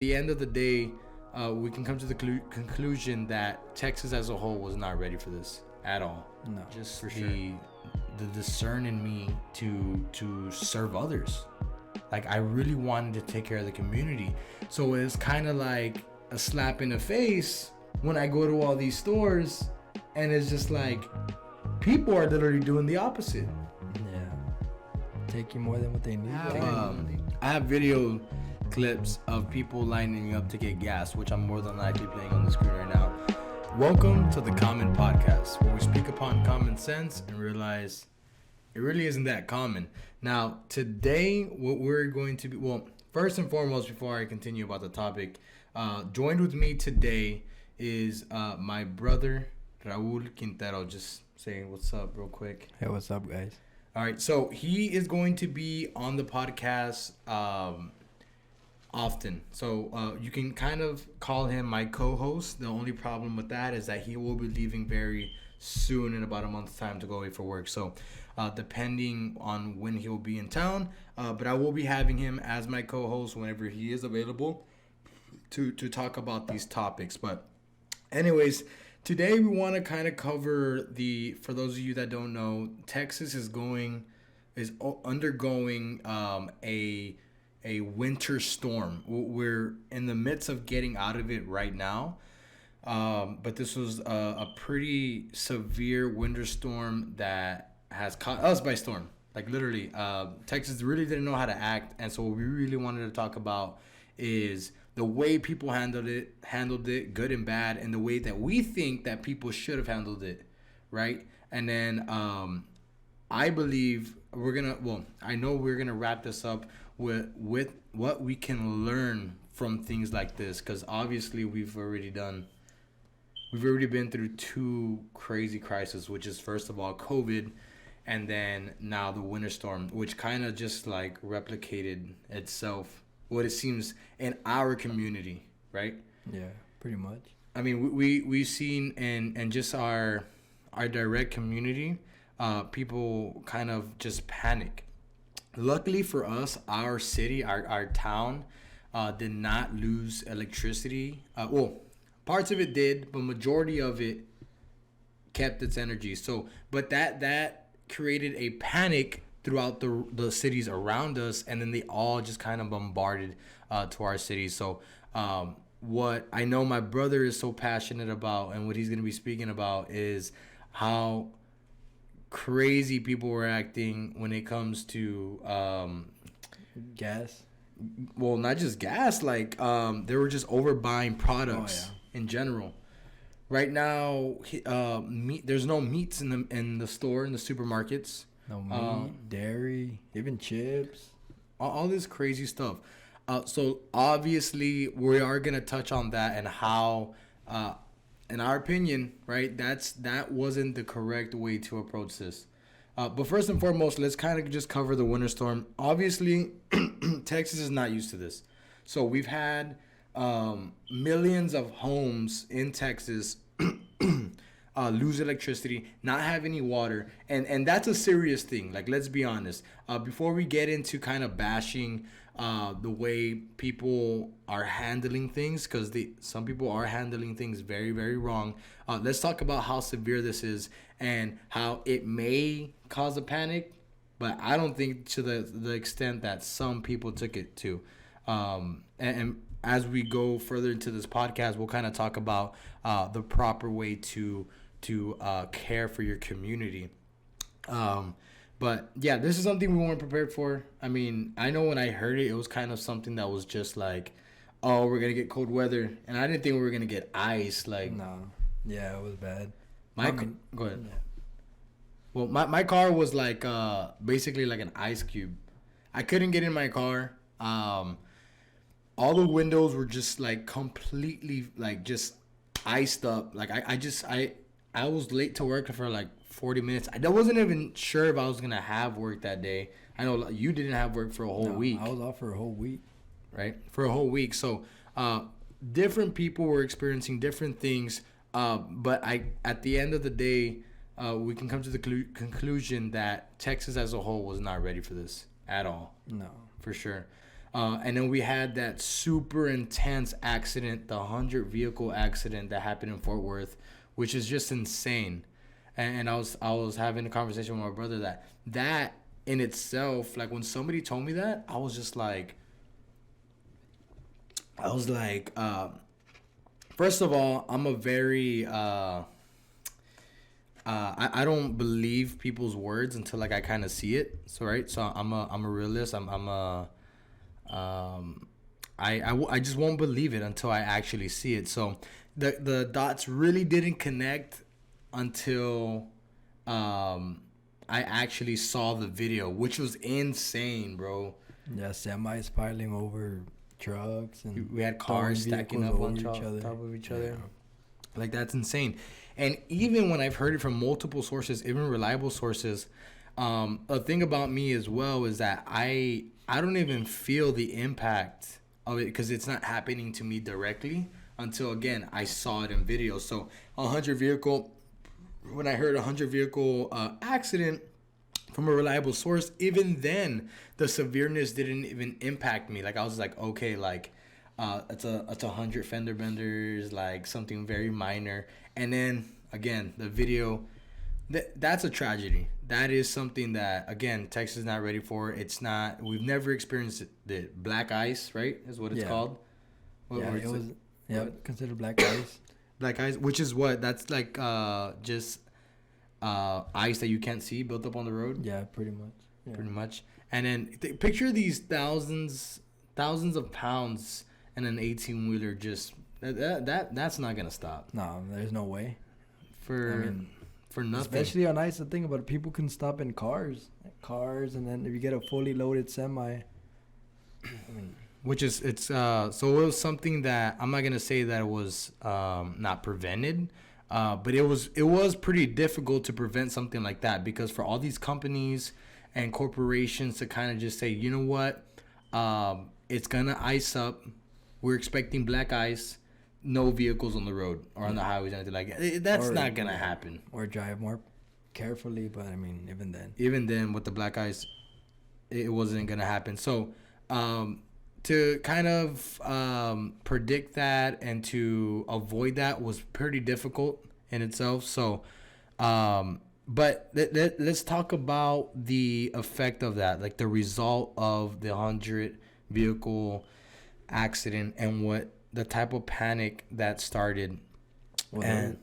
the end of the day, we can come to the conclusion that Texas as a whole was not ready for this at all. No, Just for sure. the discern in me to serve others. Like, I really wanted to take care of the community. So it's kind of like a slap in the face when I go to all these stores and it's just like people are literally doing the opposite. Yeah, taking more than what they need. I have video clips of people lining up to get gas, which I'm more than likely playing on the screen right now. Welcome to the Common Podcast, where we speak upon common sense and realize it really isn't that common. Now, today, what we're going to be, well, first and foremost, before I continue about the topic, joined with me today is my brother, Raul Quintero. Just saying what's up real quick. Hey, what's up, guys? All right, so he is going to be on the podcast often. So you can kind of call him my co-host. The only problem with that is that he will be leaving very soon, in about a month's time, to go away for work. So depending on when he will be in town, but I will be having him as my co-host whenever he is available to talk about these topics. But anyways, today we want to kind of cover for those of you that don't know, Texas is undergoing a winter storm. We're in the midst of getting out of it right now. But this was a pretty severe winter storm that has caught us by storm. Like, literally, Texas really didn't know how to act. And so what we really wanted to talk about is the way people handled it, good and bad, and the way that we think that people should have handled it, right? And then I believe I know we're going to wrap this up with what we can learn from things like this, because obviously we've already been through two crazy crises, which is, first of all, COVID, and then now the winter storm, which kind of just like replicated itself, what it seems, in our community, right? Yeah, pretty much. I mean, we've seen in just our direct community, people kind of just panic. Luckily for us, our city, our town, did not lose electricity. Parts of it did, but majority of it kept its energy. So, but that created a panic throughout the cities around us, and then they all just kind of bombarded to our cities. So, what I know my brother is so passionate about, and what he's going to be speaking about, is how crazy people were acting when it comes to Gas. well, not just gas, like they were just overbuying products in general. Right now, there's no meats in the store, in the supermarkets. No meat, dairy, even chips. All this crazy stuff. So obviously we are gonna touch on that and how, in our opinion, right, that wasn't the correct way to approach this. But first and foremost, let's kind of just cover the winter storm. Obviously, Texas is not used to this. So we've had millions of homes in Texas lose electricity, not have any water, and that's a serious thing. Like, let's be honest. Before we get into kind of bashing the way people are handling things, because some people are handling things very, very wrong. Let's talk about how severe this is and how it may cause a panic, but I don't think to the extent that some people took it to. And as we go further into this podcast, we'll kind of talk about the proper way to care for your community. But yeah, this is something we weren't prepared for. I mean, I know when I heard it, it was kind of something that was just like, oh, we're gonna get cold weather, and I didn't think we were gonna get ice. Like, No. Yeah, it was bad. Go ahead. Yeah. Well, my car was like basically like an ice cube. I couldn't get in my car. All the windows were just like completely like just iced up. Like I was late to work for like 40 minutes. I wasn't even sure if I was gonna have work that day. I know you didn't have work for a whole week. I was off for a whole week. Right? For a whole week. So different people were experiencing different things. But at the end of the day, we can come to the conclusion that Texas as a whole was not ready for this at all. No. For sure. And then we had that super intense accident, the 100 vehicle accident that happened in Fort Worth, which is just insane. And I was having a conversation with my brother that in itself, like when somebody told me that, I was like, first of all, I'm a very I don't believe people's words until like I kind of see it. So right, so I'm a realist. I just won't believe it until I actually see it. So the dots really didn't connect until I actually saw the video, which was insane, bro. Yeah, semis piling over trucks and We had cars throwing stacking vehicles up on over top of each other. Yeah. Like, that's insane. And even when I've heard it from multiple sources, even reliable sources, a thing about me as well is that I don't even feel the impact of it because it's not happening to me directly until, again, I saw it in video. So when I heard 100 vehicle accident from a reliable source, even then the severeness didn't even impact me. Like, I was like, okay, like it's a 100 fender benders, like something very minor. And then again, the video, that's a tragedy. That is something that, again, Texas is not ready for. It's not. We've never experienced the black ice, right? Is what it's called. It was. Yeah, considered black ice. Black ice, which is what? That's like just ice that you can't see built up on the road. Yeah, pretty much. Yeah. Pretty much. And then picture these thousands of pounds and an 18-wheeler just that's not gonna stop. No, there's no way. For nothing. Especially on ice. The thing about it, people can stop in cars, and then if you get a fully loaded semi, I mean, so it was something that I'm not gonna say that it was not prevented, but it was pretty difficult to prevent something like that, because for all these companies and corporations to kind of just say, you know what, it's gonna ice up, we're expecting black ice, no vehicles on the road or on the highways, anything like that. That's not gonna happen. Or drive more carefully, but I mean, even then with the black ice, it wasn't gonna happen. So to kind of predict that and to avoid that was pretty difficult in itself. So but let's talk about the effect of that, like the result of the 100 vehicle accident and what the type of panic that started. Well, and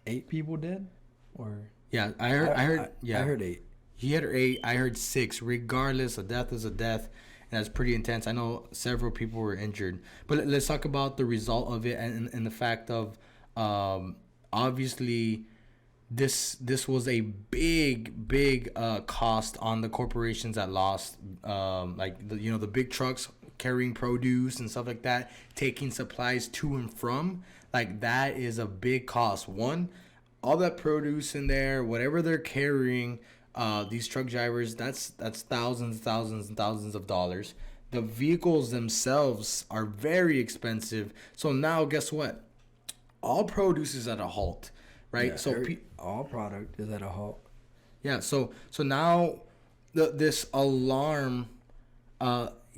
8 people dead, or yeah, I heard I heard 8. He had 8. I heard 6. Regardless, a death is a death, and that's pretty intense. I know several people were injured, but let's talk about the result of it and the fact of obviously this was a big cost on the corporations that lost, like the big trucks carrying produce and stuff like that, taking supplies to and from, like that is a big cost. One, all that produce in there, whatever they're carrying, these truck drivers, that's thousands and thousands of dollars. The vehicles themselves are very expensive. So now guess what? All produce is at a halt, right? Yeah, so all product is at a halt. Yeah, so now this alarm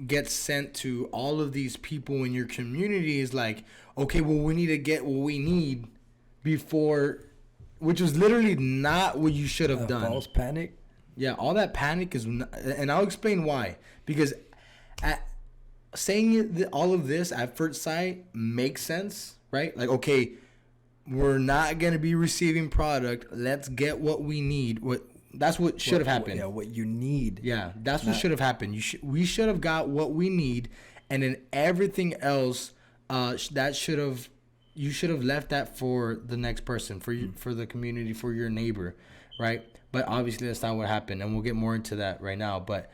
gets sent to all of these people in your community, is like, okay, well, we need to get what we need before, which was literally not what you should have done. False panic. Yeah, all that panic is, and I'll explain why. Because saying all of this at first sight makes sense, right? Like, okay, we're not gonna be receiving product. Let's get what we need. That's what should have happened. Yeah, what you need. Yeah, that's what should have happened. We should have got what we need, and then everything else, you should have left that for the next person, for the community, for your neighbor, right? But obviously that's not what happened, and we'll get more into that right now. But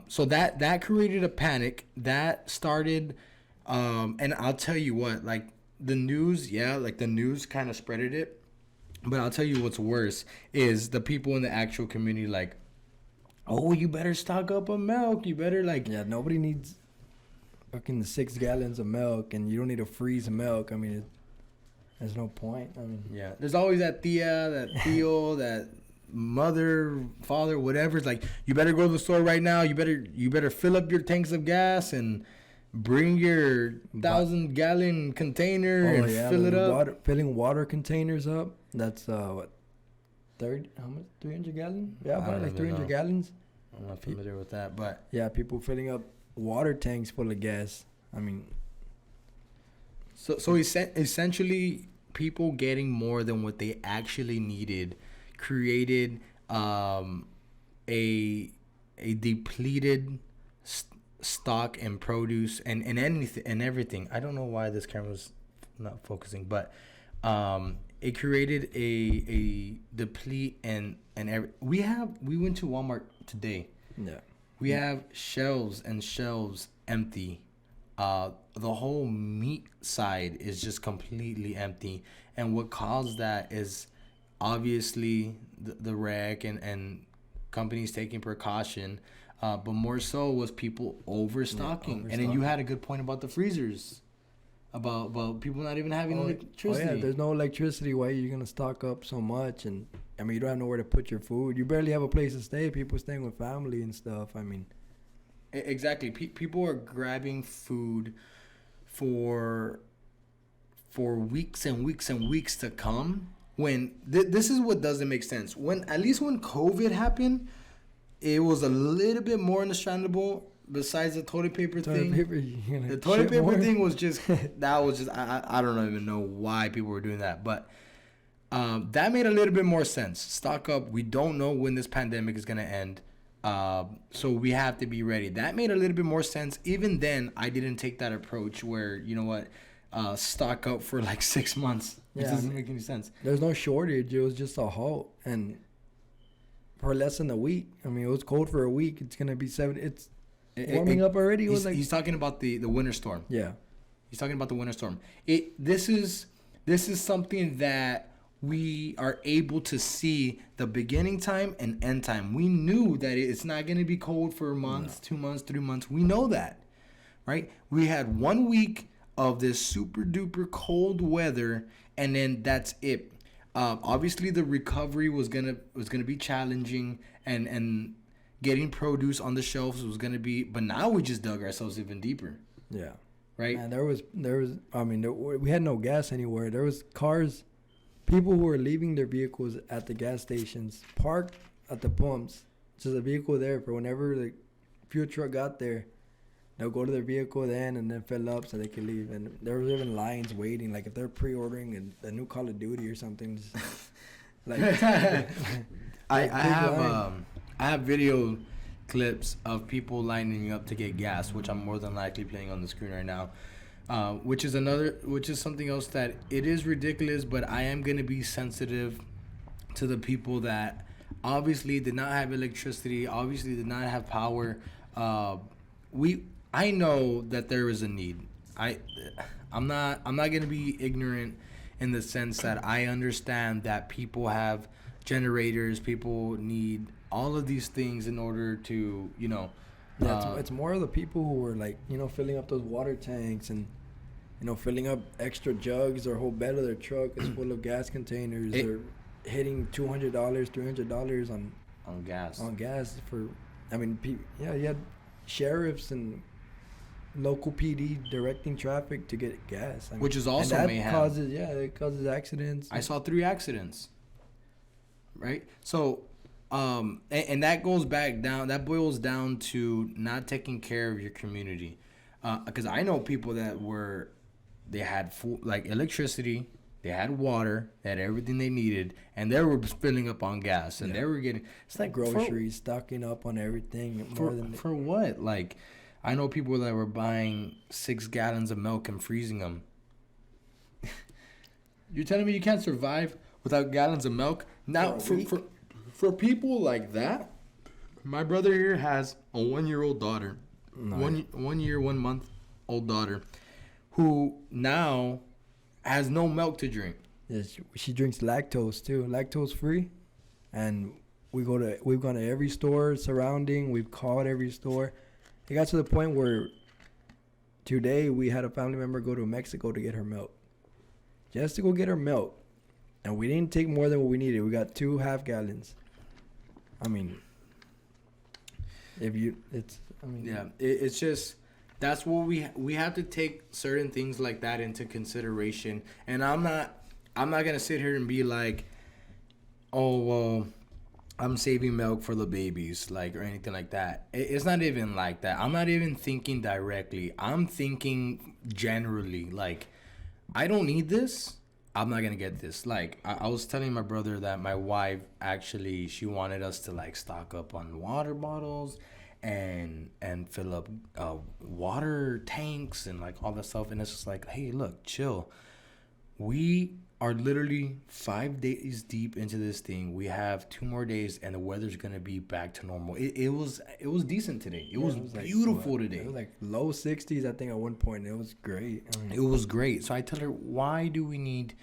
so that created a panic that started, and I'll tell you what, like the news kind of spreaded it. But I'll tell you what's worse is the people in the actual community, like, oh, you better stock up on milk. You better, like... Yeah, nobody needs fucking 6 gallons of milk, and you don't need to freeze milk. I mean, there's no point. I mean... Yeah, there's always that tia, that tío, that mother, father, whatever. It's like, you better go to the store right now. You better fill up your tanks of gas and bring your 1,000-gallon container and fill it up. Filling water containers up. That's what, how much? 300 gallons? Yeah, about like 300 gallons. I'm not familiar with that, but yeah, people filling up water tanks full of gas. I mean, so essentially, people getting more than what they actually needed created a depleted stock and produce and anything and everything. I don't know why this camera's not focusing, but it created a deplete and we went to Walmart today. Yeah. We have shelves and shelves empty. The whole meat side is just completely empty. And what caused that is obviously the wreck and companies taking precaution. But more so was people overstocking. And then you had a good point about the freezers. About people not even having electricity. Oh yeah, there's no electricity. Why are you going to stock up so much? And I mean, you don't have nowhere to put your food. You barely have a place to stay. People staying with family and stuff. I mean, exactly. People are grabbing food for weeks and weeks and weeks to come. When this is what doesn't make sense. At least when COVID happened, it was a little bit more understandable. Besides the toilet paper thing, the toilet paper thing was just I don't even know why people were doing that, but that made a little bit more sense. Stock up. We don't know when this pandemic is gonna end, so we have to be ready. That made a little bit more sense. Even then, I didn't take that approach where, you know what, stock up for like 6 months. It doesn't make any sense. There's no shortage. It was just a halt, and for less than a week. I mean, it was cold for a week. It's gonna be It's warming up already. He's talking about the winter storm. Yeah, he's talking about the winter storm. This is something that we are able to see the beginning time and end time. We knew that it's not going to be cold for months, 2 months, 3 months. We know that, right? We had 1 week of this super duper cold weather, and then that's it. Obviously, the recovery was gonna be challenging, and getting produce on the shelves was gonna be. But now we just dug ourselves even deeper. Yeah. Right. And there was. I mean, we had no gas anywhere. There was cars, people who were leaving their vehicles at the gas stations, parked at the pumps, just a vehicle there for whenever the fuel truck got there. They'll go to their vehicle then and then fill up so they can leave. And there was even lines waiting, like if they're pre-ordering a new Call of Duty or something. Just like I have video clips of people lining up to get gas, which I'm more than likely playing on the screen right now. Which is something else that it is ridiculous, but I am gonna be sensitive to the people that obviously did not have electricity, obviously did not have power. I know that there is a need. I'm not gonna be ignorant in the sense that I understand that people have generators, people need all of these things in order to, it's more of the people who were like, filling up those water tanks and, filling up extra jugs. Their whole bed of their truck is full of gas containers. They're hitting $200, $300 on gas. On gas for, you had sheriffs and local PD directing traffic to get gas. Which is also mayhem. It causes accidents. I saw 3 accidents. Right? So, and that goes back down, that boils down to not taking care of your community. Because I know people that they had electricity, they had water, they had everything they needed, and they were filling up on gas, and they were getting, it's like groceries, stocking up on everything. For what? Like, I know people that were buying 6 gallons of milk and freezing them. You're telling me you can't survive without gallons of milk? Now, for people like that, my brother here has a 1-year-old daughter, Nice. 1 year, 1 month old daughter, who now has no milk to drink. Yes, she drinks lactose too, lactose free, and we've gone to every store surrounding. We've called every store. It got to the point where today we had a family member go to Mexico to get her milk, just to go get her milk, and we didn't take more than what we needed. We got 2 half gallons. I mean, if you, it's, I mean, Yeah, it's just that's what we have to take certain things like that into consideration. And I'm not gonna sit here and be like, oh well, I'm saving milk for the babies, like, or anything like that. It's not even like that. I'm not even thinking directly. I'm thinking generally, like, I don't need this. I'm not gonna get this. Like, I was telling my brother that my wife actually, she wanted us to like stock up on water bottles and fill up water tanks and like all that stuff. And it's just like, hey, look, chill. We are literally 5 days deep into this thing. We have 2 more days, and the weather's gonna be back to normal. It was decent today. It was like, beautiful what? today. It was like low 60s, I think, at one point. It was great. I mean, It was great. So I tell her, why do we need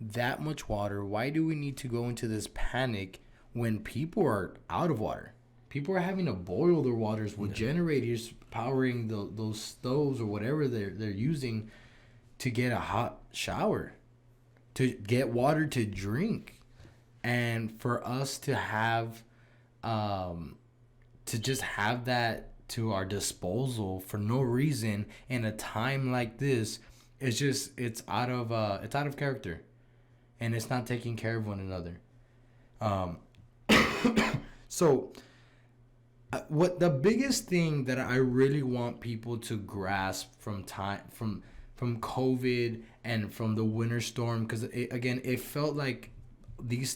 that much water? Why do we need to go into this panic when people are out of water? People are having to boil their waters with generators powering those stoves or whatever they're using to get a hot shower, to get water to drink. And for us to have to just have that to our disposal for no reason in a time like this, it's out of character, and it's not taking care of one another. um so what the biggest thing that I really want people to grasp from time from COVID and from the winter storm, because again, it felt like these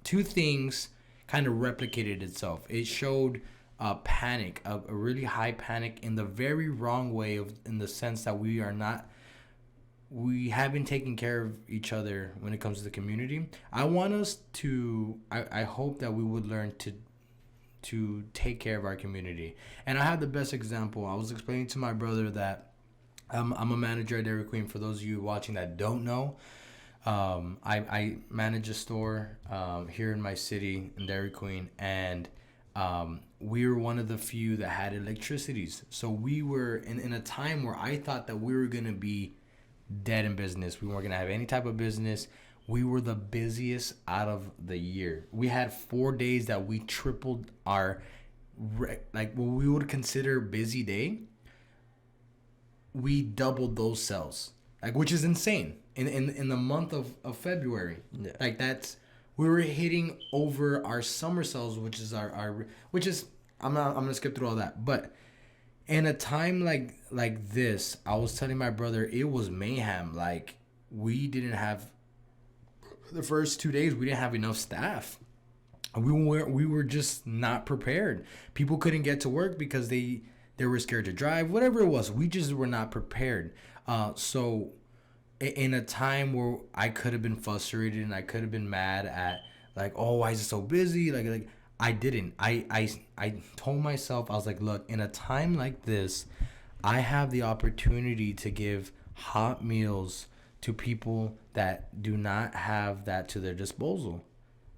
two things kind of replicated itself. It showed a panic, a really high panic in the very wrong way, of in the sense that we haven't taken care of each other when it comes to the community. I hope that we would learn to take care of our community. And I have the best example. I was explaining to my brother that I'm a manager at Dairy Queen. For those of you watching that don't know, I manage a store here in my city in Dairy Queen, and we were one of the few that had electricities. So we were in a time where I thought that we were going to be dead in business. We weren't going to have any type of business. We were the busiest out of the year. We had 4 days that we tripled our, like, what we would consider busy day. We doubled those sales, like, which is insane in the month of February. Yeah. Like, we were hitting over our summer sales, which is our which is, I'm gonna skip through all that. But in a time like this, I was telling my brother, it was mayhem. Like, we didn't have, the first 2 days we didn't have enough staff. We were just not prepared. People couldn't get to work because they were scared to drive, whatever it was. We just were not prepared. So in a time where I could have been frustrated and I could have been mad at, like, oh, why is it so busy? Like I didn't. I told myself, I was like, look, in a time like this, I have the opportunity to give hot meals to people that do not have that to their disposal.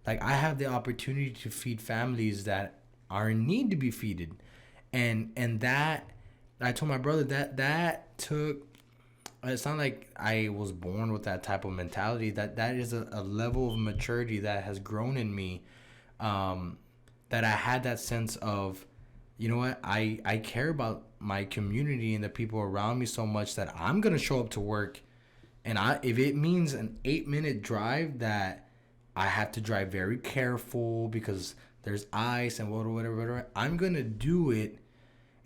Like, I have the opportunity to feed families that are in need to be feeded. And that, I told my brother that took, it's not like I was born with that type of mentality. That is a level of maturity that has grown in me, that I had that sense of, you know what, I care about my community and the people around me so much that I'm going to show up to work. And if it means an 8-minute drive that I have to drive very careful because there's ice and whatever, I'm going to do it.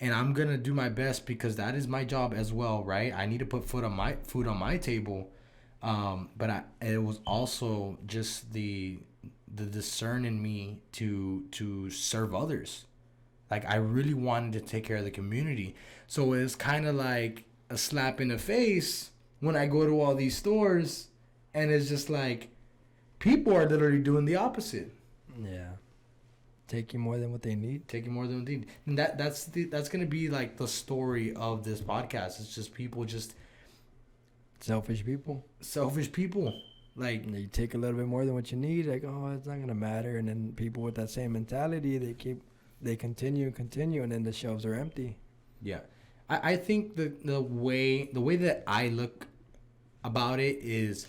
And I'm going to do my best because that is my job as well, right? I need to put food on my table. But it was also just the discern in me to serve others. Like, I really wanted to take care of the community. So it's kind of like a slap in the face when I go to all these stores, and it's just like, people are literally doing the opposite. Yeah. Taking more than what they need. Taking more than what they need. And that's gonna be like the story of this podcast. It's just people just Selfish people. Like, And you take a little bit more than what you need, like, oh, it's not gonna matter. And then people with that same mentality, they continue, and then the shelves are empty. yeah. I think the way that I look about it is,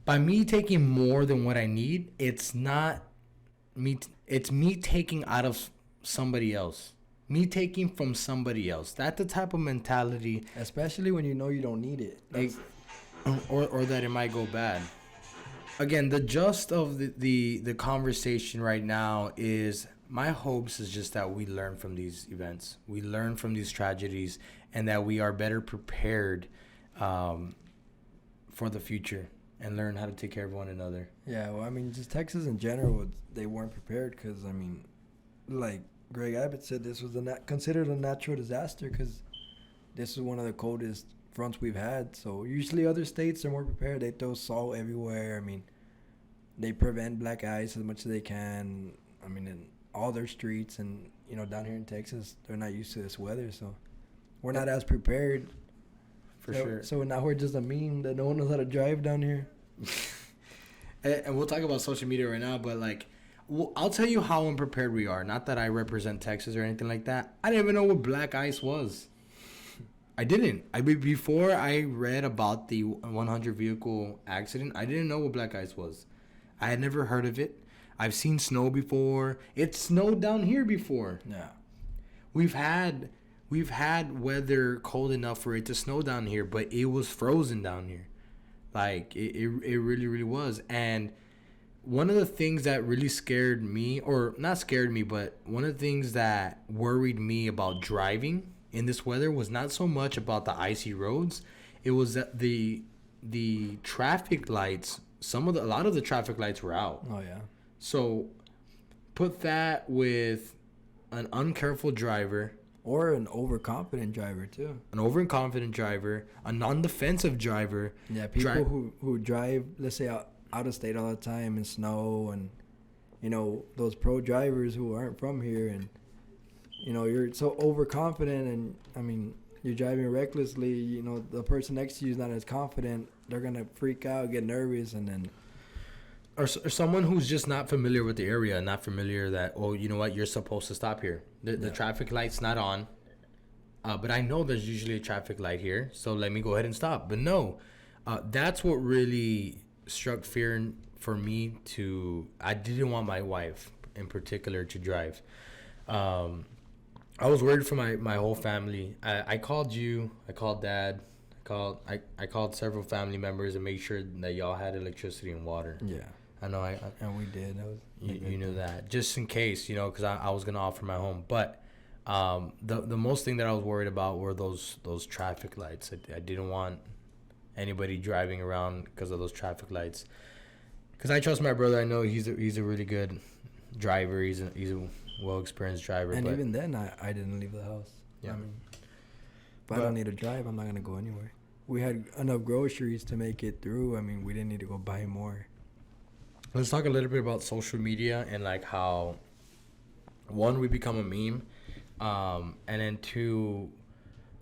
by me taking more than what I need, it's not it's me taking out of somebody else. Me taking from somebody else. That's the type of mentality. Especially when you know you don't need it. Or that it might go bad. Again, the gist of the conversation right now is my hopes is just that we learn from these events. We learn from these tragedies and that we are better prepared for the future and learn how to take care of one another. Yeah, well, I mean, just Texas in general, they weren't prepared because, I mean, like Greg Abbott said, this was considered a natural disaster because this is one of the coldest fronts we've had. So usually other states are more prepared. They throw salt everywhere. I mean, they prevent black ice as much as they can. I mean, in all their streets and, you know, down here in Texas, they're not used to this weather. So we're not as prepared. For sure. So now we're just a meme that no one knows how to drive down here. And we'll talk about social media right now, but like, I'll tell you how unprepared we are. Not that I represent Texas or anything like that. I didn't even know what black ice was. I didn't. Before I read about the 100 vehicle accident, I didn't know what black ice was. I had never heard of it. I've seen snow before. It snowed down here before. Yeah. We've had weather cold enough for it to snow down here, but it was frozen down here. Like it really, really was. And one of the things that really scared me, or not scared me, but one of the things that worried me about driving in this weather was not so much about the icy roads. It was that the traffic lights, a lot of the traffic lights were out. Oh, yeah. So put that with an uncareful driver. Or an overconfident driver, too. An overconfident driver, a non-defensive driver. Yeah, people who drive, let's say, out of state all the time in snow, and, you know, those pro drivers who aren't from here, and, you know, you're so overconfident, and, I mean, you're driving recklessly, you know, the person next to you is not as confident, they're going to freak out, get nervous, and then... Or someone who's just not familiar with the area, not familiar that, oh, you know what, you're supposed to stop here. The traffic light's not on, but I know there's usually a traffic light here, so let me go ahead and stop. But no, that's what really struck fear for me I didn't want my wife in particular to drive. I was worried for my whole family. I called you, I called Dad, I called several family members and made sure that y'all had electricity and water. Yeah. I know and we did. That was you knew that, just in case, you know, because I was gonna offer my home. But the most thing that I was worried about were those traffic lights. I didn't want anybody driving around because of those traffic lights. Because I trust my brother. I know he's a really good driver. He's a well experienced driver. And even then, I didn't leave the house. Yeah. I mean, if I don't need to drive, I'm not gonna go anywhere. We had enough groceries to make it through. I mean, we didn't need to go buy more. Let's talk a little bit about social media and like how, one, we become a meme, and then two,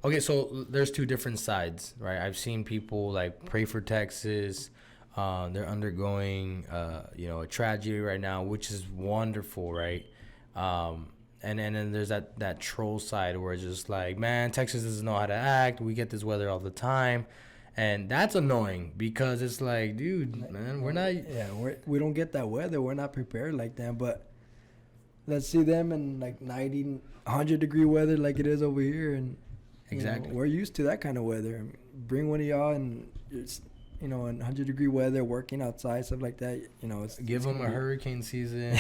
okay, so there's two different sides, right? I've seen people like pray for Texas. They're undergoing, a tragedy right now, which is wonderful, right? And then there's that troll side where it's just like, man, Texas doesn't know how to act. We get this weather all the time. And that's annoying because it's like, dude, man, we're not... Yeah, we don't get that weather. We're not prepared like that. But let's see them in like 90, 100-degree weather like it is over here. And exactly. We're used to that kind of weather. I mean, bring one of y'all and it's, in 100-degree weather, working outside, stuff like that. Give them a hurricane season,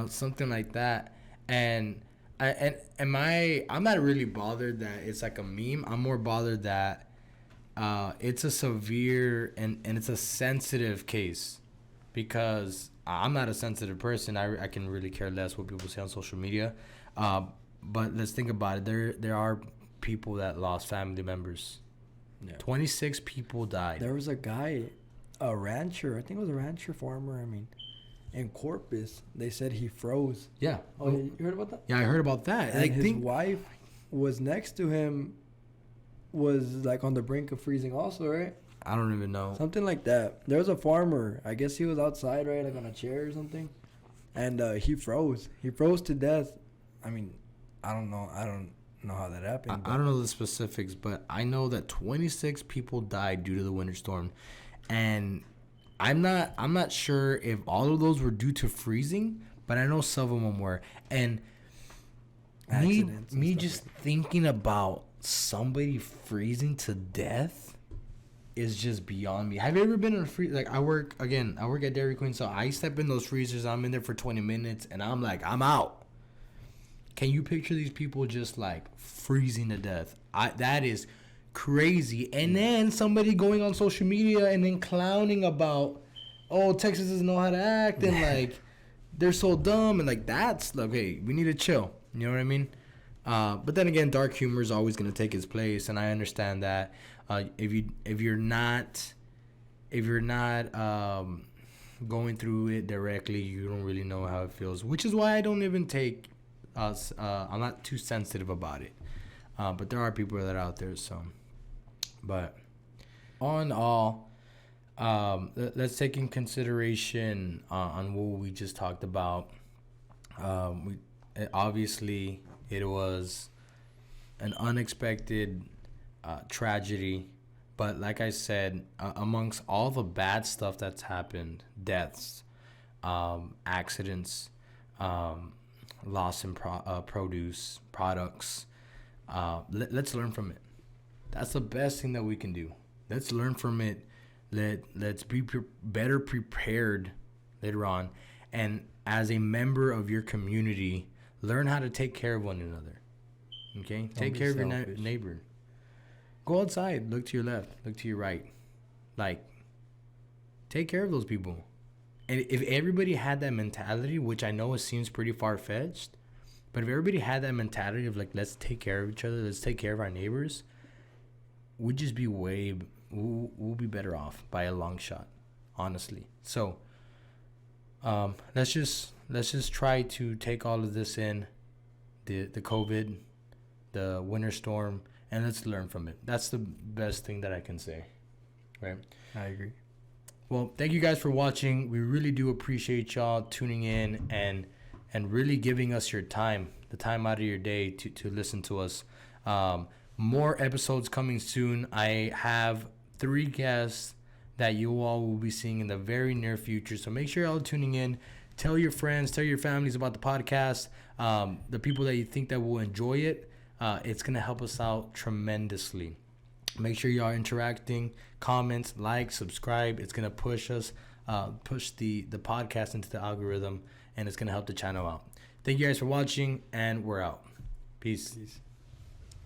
something like that. And I'm not really bothered that it's like a meme. I'm more bothered that it's a severe and it's a sensitive case, because I'm not a sensitive person. I can really care less what people say on social media. But let's think about it. There are people that lost family members. Yeah. 26 people died. There was a guy, a rancher. I think it was a rancher farmer. I mean, in Corpus, they said he froze. Yeah. Oh, you heard about that? Yeah, I heard about that. And his wife was next to him, was like on the brink of freezing also, right? I don't even know. Something like that. There was a farmer. I guess he was outside, right, like on a chair or something. And he froze. He froze to death. I mean, I don't know how that happened. I don't know the specifics, but I know that 26 people died due to the winter storm. And I'm not sure if all of those were due to freezing, but I know some of them were. And Accidents and me stuff just like thinking about somebody freezing to death is just beyond me. Have you ever been in a freezer? Like, I work at Dairy Queen, so I step in those freezers. I'm in there for 20 minutes, and I'm like, I'm out. Can you picture these people just like freezing to death? That is crazy. And then somebody going on social media and then clowning about, oh, Texas doesn't know how to act, and like they're so dumb, and like that's like, hey, we need to chill. You know what I mean? But then again, dark humor is always gonna take its place, and I understand that. If you're not going through it directly, you don't really know how it feels, which is why I don't even take us. I'm not too sensitive about it. But there are people that are out there. So, but all in all, let's take in consideration on what we just talked about. Obviously it was an unexpected tragedy, but like I said, amongst all the bad stuff that's happened, deaths, accidents, loss in produce products, let's learn from it. That's the best thing that we can do. Let's learn from it. Let's be better prepared later on, and as a member of your community, learn how to take care of one another. Okay, take care of your neighbor. Go outside. Look to your left. Look to your right. Like, take care of those people. And if everybody had that mentality, which I know it seems pretty far-fetched, but if everybody had that mentality of like, let's take care of each other, let's take care of our neighbors, we'll be better off by a long shot, honestly. So, let's just try to take all of this in, the COVID, the winter storm, and let's learn from it. That's the best thing that I can say, right? I agree. Well, thank you guys for watching. We really do appreciate y'all tuning in and really giving us your time, the time out of your day to listen to us. More episodes coming soon. I have 3 guests that you all will be seeing in the very near future. So make sure y'all tuning in. Tell your friends, tell your families about the podcast. The people that you think that will enjoy it. It's going to help us out tremendously. Make sure y'all interacting, comments, like, subscribe. It's going to push us, push the podcast into the algorithm, and it's going to help the channel out. Thank you guys for watching, and we're out. Peace.